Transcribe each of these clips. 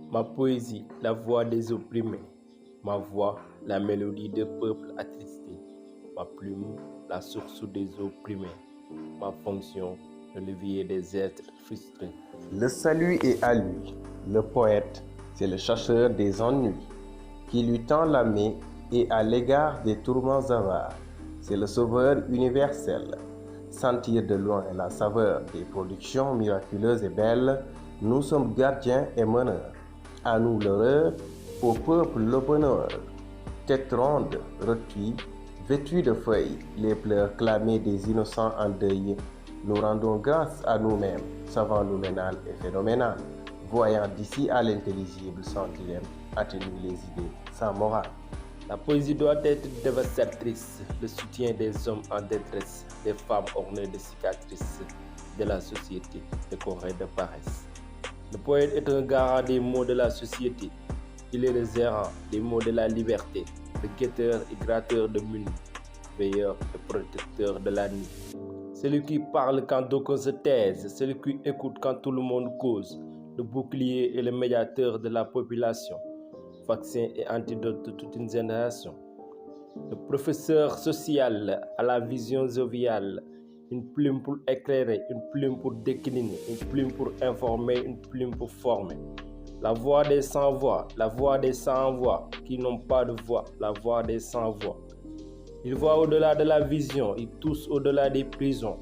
Ma poésie, la voix des opprimés. Ma voix, la mélodie des peuples attristés. Ma plume, la source des opprimés. Ma fonction, le levier des êtres frustrés. Le salut est à lui. Le poète, c'est le chasseur des ennuis, qui lui tend la main et à l'égard des tourments avares. C'est le sauveur universel. Sentir de loin la saveur des productions miraculeuses et belles, nous sommes gardiens et meneurs. À nous l'horreur, au peuple le bonheur. Tête ronde, rôtie, vêtue de feuilles, les pleurs clamés des innocents en deuil. Nous rendons grâce à nous-mêmes, savants nouménal et phénoménal, voyant d'ici à l'intelligible sans dilemme, atténuer les idées sans morale. La poésie doit être dévastatrice, le soutien des hommes en détresse, des femmes ornées de cicatrices, de la société décorée de paresse. Le poète est un garant des mots de la société. Il est le gérant des mots de la liberté, le guetteur et gratteur de mules, veilleur et protecteur de la nuit. Celui qui parle quand d'aucuns se taisent, celui qui écoute quand tout le monde cause, le bouclier et le médiateur de la population, vaccin et antidote de toute une génération. Le professeur social à la vision joviale, une plume pour éclairer, une plume pour décliner, une plume pour informer, une plume pour former. La voix des sans-voix, la voix des sans-voix, qui n'ont pas de voix, la voix des sans-voix. Il voit au-delà de la vision, il touche au-delà des prisons.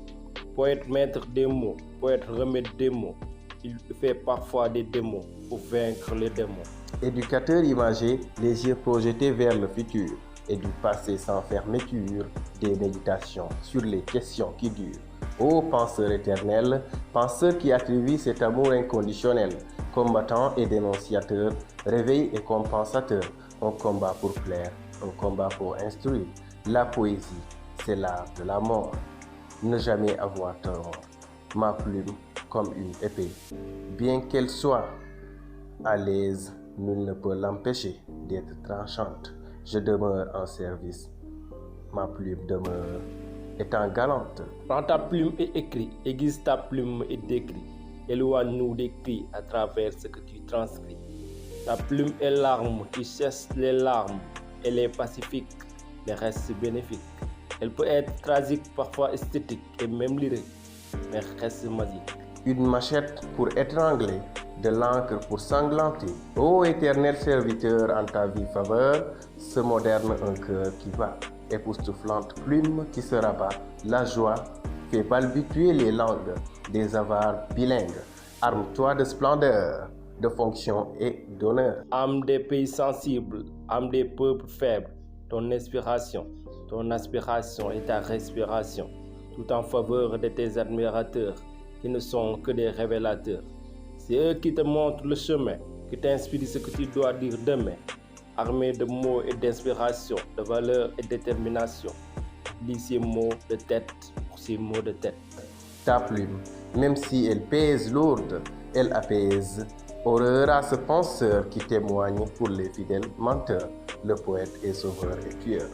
Poète maître des mots, poète remède des mots. Il fait parfois des démos pour vaincre les démons. Éducateur imagé, les yeux projetés vers le futur, et du passé sans fermeture, des méditations sur les questions qui durent. Ô penseur éternel, penseur qui attribue cet amour inconditionnel, combattant et dénonciateur, réveil et compensateur, un combat pour plaire, un combat pour instruire. La poésie, c'est l'art de la mort. Ne jamais avoir tort. Ma plume comme une épée, bien qu'elle soit à l'aise, nul ne peut l'empêcher d'être tranchante. Je demeure en service. Ma plume demeure étant galante. Prends ta plume et écris, aiguise ta plume et décris. Éloigne-nous des cris à travers ce que tu transcris. Ta plume est l'arme qui chasse les larmes. Elle est pacifique, le reste bénéfique. Elle peut être tragique, parfois esthétique et même lyrique, mais reste magique. Une machette pour étrangler, de l'encre pour sanglanter. Ô éternel serviteur, en ta vie faveur, se moderne un cœur qui bat, époustouflante plume qui se rabat. La joie fait balbutier les langues des avares bilingues. Arme-toi de splendeur, de fonction et d'honneur. Âme des pays sensibles, âme des peuples faibles, ton inspiration, ton aspiration et ta respiration, tout en faveur de tes admirateurs, qui ne sont que des révélateurs. C'est eux qui te montrent le chemin, qui t'inspirent ce que tu dois dire demain, armé de mots et d'inspiration, de valeur et de détermination. Lis ces mots de tête pour ces mots de tête. Ta plume, même si elle pèse lourde, elle apaise. Horreur à ce penseur qui témoigne pour les fidèles menteurs. Le poète est sauveur et tueur.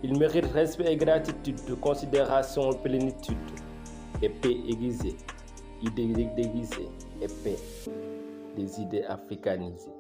Il mérite respect et gratitude, considération et plénitude, épée aiguisée, idée déguisée, épée, des idées africanisées.